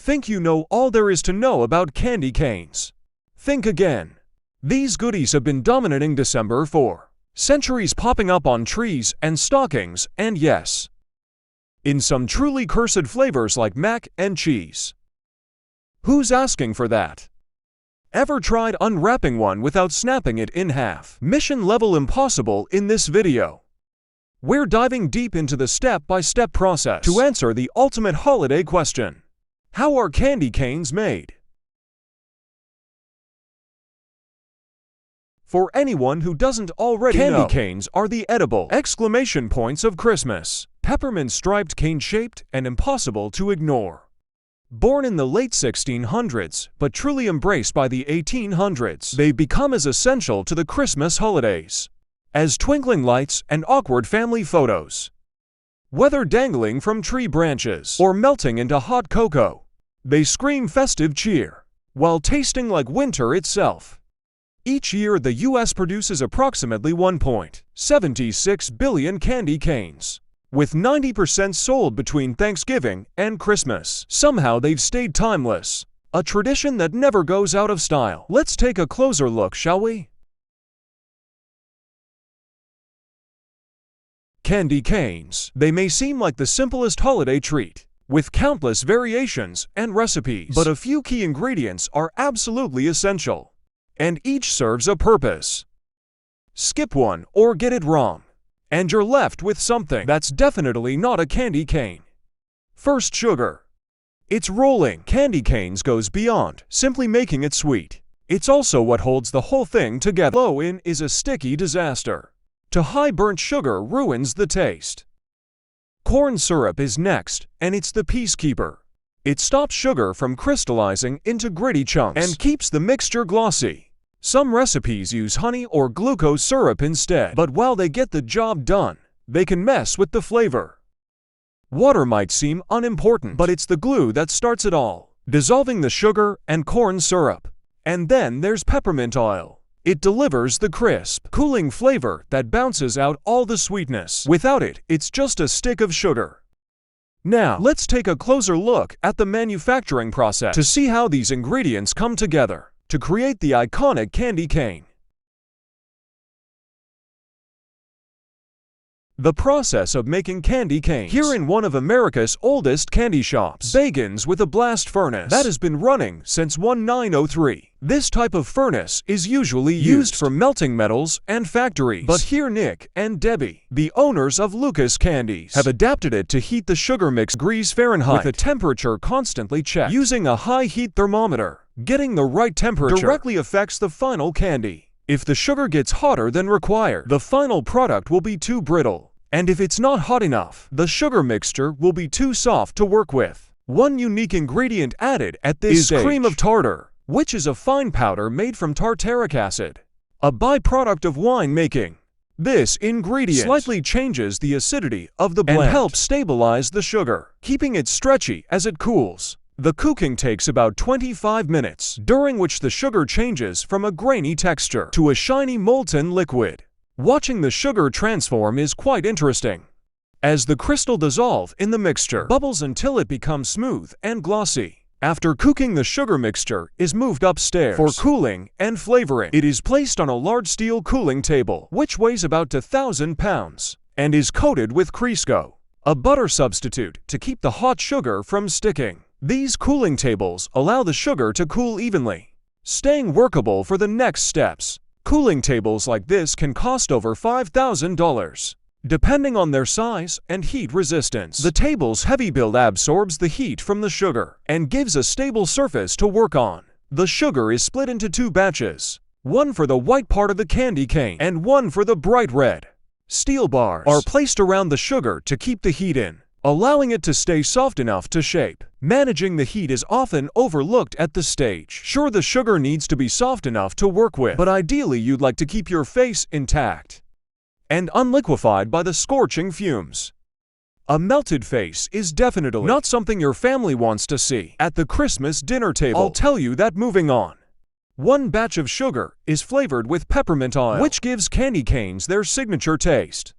Think you know all there is to know about candy canes? Think again. These goodies have been dominating December for centuries, popping up on trees and stockings, and yes, in some truly cursed flavors like mac and cheese. Who's asking for that? Ever tried unwrapping one without snapping it in half? Mission level impossible in this video. We're diving deep into the step-by-step process to answer the ultimate holiday question. How are candy canes made? For anyone who doesn't already know, candy canes are the edible exclamation points of Christmas. Peppermint striped cane shaped and impossible to ignore. Born in the late 1600s, but truly embraced by the 1800s, they've become as essential to the Christmas holidays as twinkling lights and awkward family photos. Whether dangling from tree branches or melting into hot cocoa, they scream festive cheer while tasting like winter itself. Each year, the U.S. produces approximately 1.76 billion candy canes, with 90% sold between Thanksgiving and Christmas. Somehow they've stayed timeless, a tradition that never goes out of style. Let's take a closer look, shall we? Candy canes. They may seem like the simplest holiday treat, with countless variations and recipes, but a few key ingredients are absolutely essential, and each serves a purpose. Skip one or get it wrong, and you're left with something that's definitely not a candy cane. First, sugar. It's rolling. Candy canes goes beyond simply making it sweet. It's also what holds the whole thing together. Low in is a sticky disaster. Too high burnt sugar ruins the taste. Corn syrup is next, and it's the peacekeeper. It stops sugar from crystallizing into gritty chunks and keeps the mixture glossy. Some recipes use honey or glucose syrup instead, but while they get the job done, they can mess with the flavor. Water might seem unimportant, but it's the glue that starts it all, dissolving the sugar and corn syrup. And then there's peppermint oil. It delivers the crisp, cooling flavor that bounces out all the sweetness. Without it, it's just a stick of sugar. Now, let's take a closer look at the manufacturing process to see how these ingredients come together to create the iconic candy cane. The process of making candy canes here in one of America's oldest candy shops begins with a blast furnace that has been running since 1903. This type of furnace is usually used for melting metals and factories, but here Nick and Debbie, the owners of Lucas Candies, have adapted it to heat the sugar mix degrees Fahrenheit with a temperature constantly checked using a high heat thermometer. Getting the right temperature directly affects the final candy. If the sugar gets hotter than required, the final product will be too brittle. And if it's not hot enough, the sugar mixture will be too soft to work with. One unique ingredient added at this stage is cream of tartar, which is a fine powder made from tartaric acid, a byproduct of wine making. This ingredient slightly changes the acidity of the blend and helps stabilize the sugar, keeping it stretchy as it cools. The cooking takes about 25 minutes, during which the sugar changes from a grainy texture to a shiny molten liquid. Watching the sugar transform is quite interesting, as the crystal dissolves in the mixture, bubbles until it becomes smooth and glossy. After cooking, the sugar mixture is moved upstairs for cooling and flavoring. It is placed on a large steel cooling table, which weighs about 2,000 pounds, and is coated with Crisco, a butter substitute, to keep the hot sugar from sticking. These cooling tables allow the sugar to cool evenly, staying workable for the next steps. Cooling tables like this can cost over $5,000, depending on their size and heat resistance. The table's heavy build absorbs the heat from the sugar and gives a stable surface to work on. The sugar is split into two batches, one for the white part of the candy cane and one for the bright red. Steel bars are placed around the sugar to keep the heat in, allowing it to stay soft enough to shape. Managing the heat is often overlooked at this stage. Sure, the sugar needs to be soft enough to work with, but ideally you'd like to keep your face intact and unliquefied by the scorching fumes. A melted face is definitely not something your family wants to see at the Christmas dinner table. I'll tell you that. Moving on. One batch of sugar is flavored with peppermint oil, which gives candy canes their signature taste.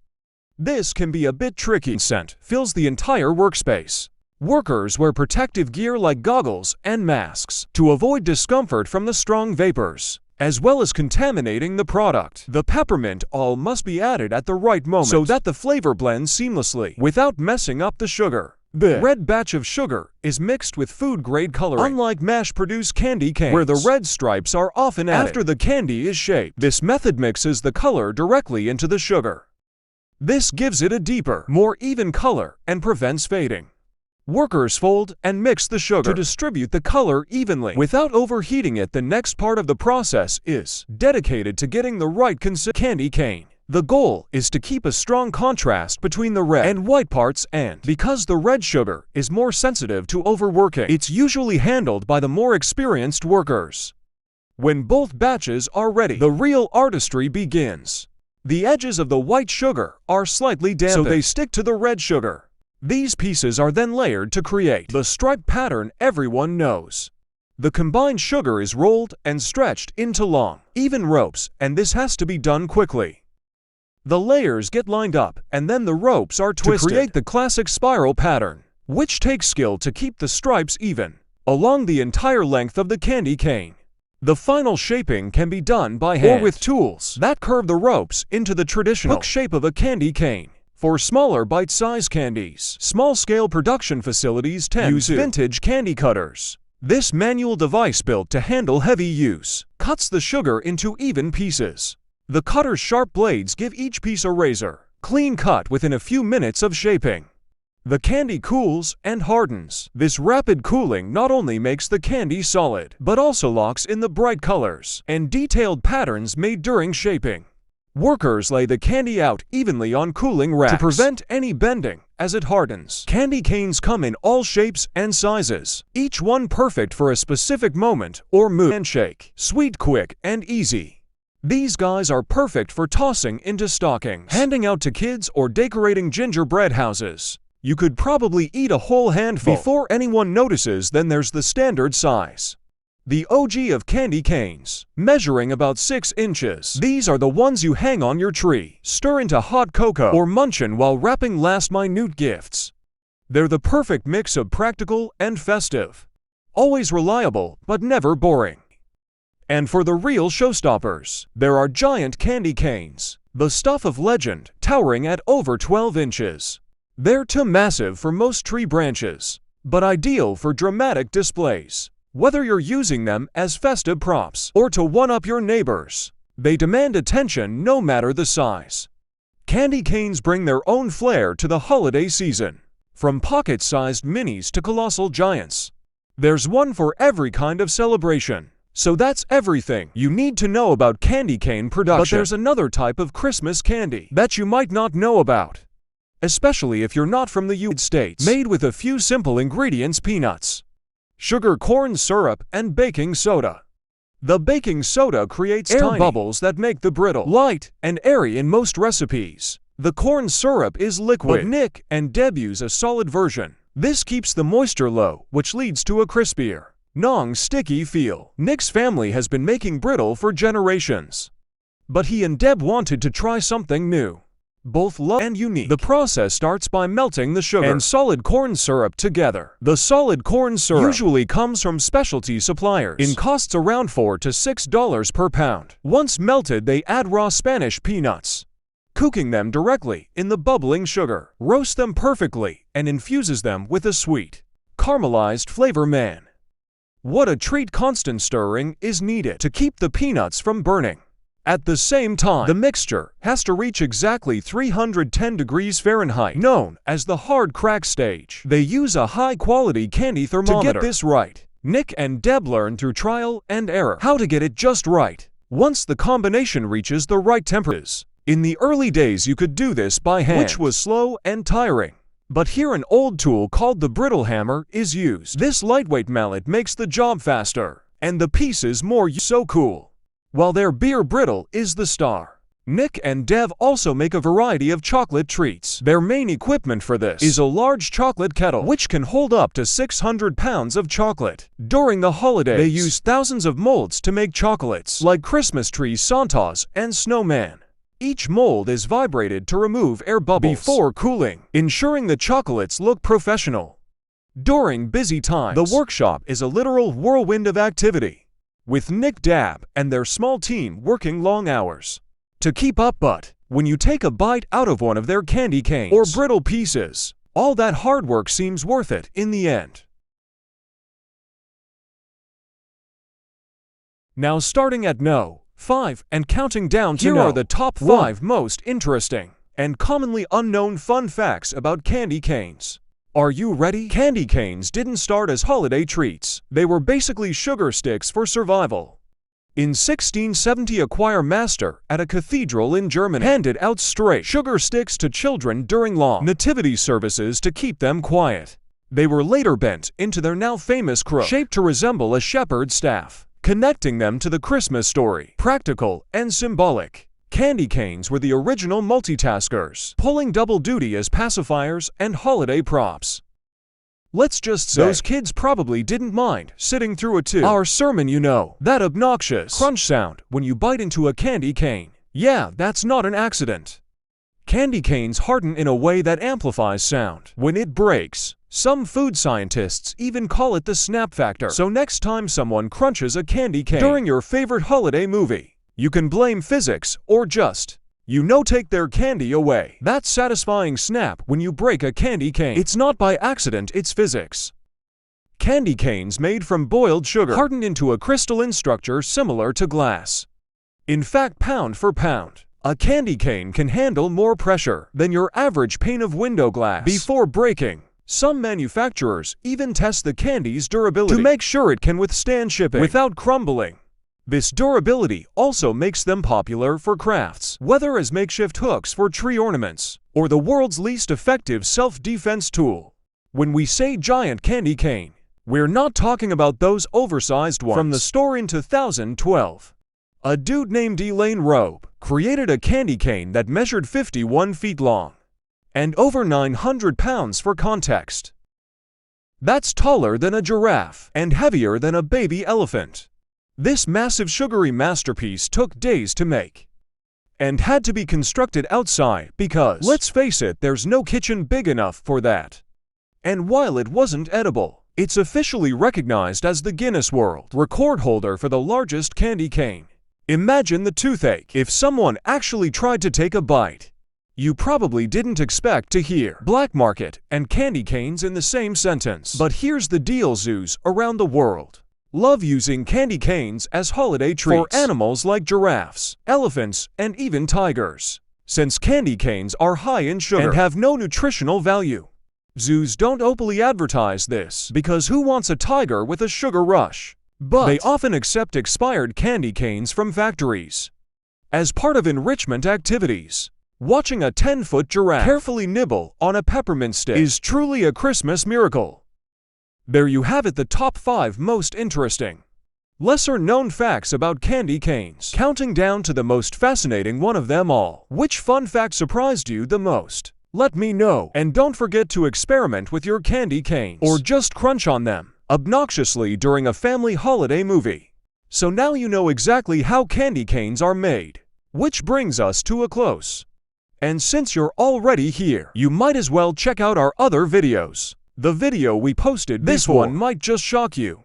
This can be a bit tricky. Scent fills the entire workspace, Workers wear protective gear like goggles and masks to avoid discomfort from the strong vapors, as well as contaminating the product. The peppermint oil must be added at the right moment so that the flavor blends seamlessly without messing up the sugar. The red batch of sugar is mixed with food-grade coloring, unlike mass-produced candy canes, where the red stripes are often added after the candy is shaped. This method mixes the color directly into the sugar. This gives it a deeper, more even color and prevents fading. Workers fold and mix the sugar to distribute the color evenly without overheating it. The next part of the process is dedicated to getting the right candy cane. The goal is to keep a strong contrast between the red and white parts, and because the red sugar is more sensitive to overworking, it's usually handled by the more experienced workers. When both batches are ready, the real artistry begins. The edges of the white sugar are slightly dampened, so they stick to the red sugar. These pieces are then layered to create the stripe pattern everyone knows. The combined sugar is rolled and stretched into long, even ropes, and this has to be done quickly. The layers get lined up, and then the ropes are twisted to create the classic spiral pattern, which takes skill to keep the stripes even along the entire length of the candy cane. The final shaping can be done by hand or with tools that curve the ropes into the traditional hook shape of a candy cane. For smaller bite-sized candies, small-scale production facilities tend to use vintage candy cutters. This manual device built to handle heavy use cuts the sugar into even pieces. The cutter's sharp blades give each piece a razor-clean cut within a few minutes of shaping. The candy cools and hardens. This rapid cooling not only makes the candy solid, but also locks in the bright colors and detailed patterns made during shaping. Workers lay the candy out evenly on cooling racks to prevent any bending as it hardens. Candy canes come in all shapes and sizes, each one perfect for a specific moment or mood. Handshake, sweet, quick, and easy. These guys are perfect for tossing into stockings, handing out to kids, or decorating gingerbread houses. You could probably eat a whole handful before anyone notices. Then there's the standard size. The OG of candy canes, measuring about 6 inches. These are the ones you hang on your tree, stir into hot cocoa, or munch on while wrapping last-minute gifts. They're the perfect mix of practical and festive. Always reliable, but never boring. And for the real showstoppers, there are giant candy canes, the stuff of legend, towering at over 12 inches. They're too massive for most tree branches, but ideal for dramatic displays. Whether you're using them as festive props or to one-up your neighbors, they demand attention no matter the size. Candy canes bring their own flair to the holiday season. From pocket-sized minis to colossal giants, there's one for every kind of celebration. So that's everything you need to know about candy cane production. But there's another type of Christmas candy that you might not know about, especially if you're not from the United States. Made with a few simple ingredients: peanuts, sugar, corn syrup, and baking soda. The baking soda creates air bubbles that make the brittle, light, and airy in most recipes. The corn syrup is liquid, but Nick and Deb use a solid version. This keeps the moisture low, which leads to a crispier, non-sticky feel. Nick's family has been making brittle for generations, but he and Deb wanted to try something new, both love and unique. The process starts by melting the sugar and solid corn syrup together. The solid corn syrup usually comes from specialty suppliers and costs around $4 to $6 per pound. Once melted, they add raw Spanish peanuts, cooking them directly in the bubbling sugar. Roast them perfectly and infuses them with a sweet, caramelized flavor. Man, what a treat! Constant stirring is needed to keep the peanuts from burning. At the same time, the mixture has to reach exactly 310 degrees Fahrenheit, known as the hard crack stage. They use a high-quality candy thermometer to get this right. Nick and Deb learn through trial and error how to get it just right. Once the combination reaches the right temperatures, in the early days you could do this by hand, which was slow and tiring. But here an old tool called the brittle hammer is used. This lightweight mallet makes the job faster and the pieces more so cool, while their beer brittle is the star. Nick and Dev also make a variety of chocolate treats. Their main equipment for this is a large chocolate kettle, which can hold up to 600 pounds of chocolate. During the holidays, they use thousands of molds to make chocolates, like Christmas trees, Santas, and snowman. Each mold is vibrated to remove air bubbles before cooling, ensuring the chocolates look professional. During busy times, the workshop is a literal whirlwind of activity, with Nick Dab and their small team working long hours to keep up. But when you take a bite out of one of their candy canes or brittle pieces, all that hard work seems worth it in the end. Now, starting at No. 5 and counting down to here are the top 5 most interesting and commonly unknown fun facts about candy canes. Are you ready? Candy canes didn't start as holiday treats. They were basically sugar sticks for survival. In 1670, a choir master at a cathedral in Germany handed out stray sugar sticks to children during long nativity services to keep them quiet. They were later bent into their now famous crook, shaped to resemble a shepherd's staff, connecting them to the Christmas story. Practical and symbolic, candy canes were the original multitaskers, pulling double duty as pacifiers and holiday props. Let's just say those kids probably didn't mind sitting through a 2-hour sermon. You know, that obnoxious crunch sound when you bite into a candy cane. Yeah, that's not an accident. Candy canes harden in a way that amplifies sound when it breaks. Some food scientists even call it the snap factor. So next time someone crunches a candy cane during your favorite holiday movie, you can blame physics or just, take their candy away. That satisfying snap when you break a candy cane. It's not by accident, it's physics. Candy canes made from boiled sugar hardened into a crystalline structure similar to glass. In fact, pound for pound, a candy cane can handle more pressure than your average pane of window glass before breaking. Some manufacturers even test the candy's durability to make sure it can withstand shipping without crumbling. This durability also makes them popular for crafts, whether as makeshift hooks for tree ornaments or the world's least effective self-defense tool. When we say giant candy cane, we're not talking about those oversized ones. From the store in 2012, a dude named Elaine Robe created a candy cane that measured 51 feet long and over 900 pounds for context. That's taller than a giraffe and heavier than a baby elephant. This massive sugary masterpiece took days to make and had to be constructed outside because, let's face it, there's no kitchen big enough for that. And while it wasn't edible, it's officially recognized as the Guinness World Record holder for the largest candy cane. Imagine the toothache if someone actually tried to take a bite. You probably didn't expect to hear black market and candy canes in the same sentence. But here's the deal: zoos around the world love using candy canes as holiday treats for animals like giraffes, elephants, and even tigers. Since candy canes are high in sugar and have no nutritional value, zoos don't openly advertise this because who wants a tiger with a sugar rush? But they often accept expired candy canes from factories as part of enrichment activities. Watching a 10-foot giraffe carefully nibble on a peppermint stick is truly a Christmas miracle. There you have it, the top 5 most interesting, lesser-known facts about candy canes. Counting down to the most fascinating one of them all. Which fun fact surprised you the most? Let me know. And don't forget to experiment with your candy canes or just crunch on them obnoxiously during a family holiday movie. So now you know exactly how candy canes are made. Which brings us to a close. And since you're already here, you might as well check out our other videos. The video we posted before, this one might just shock you.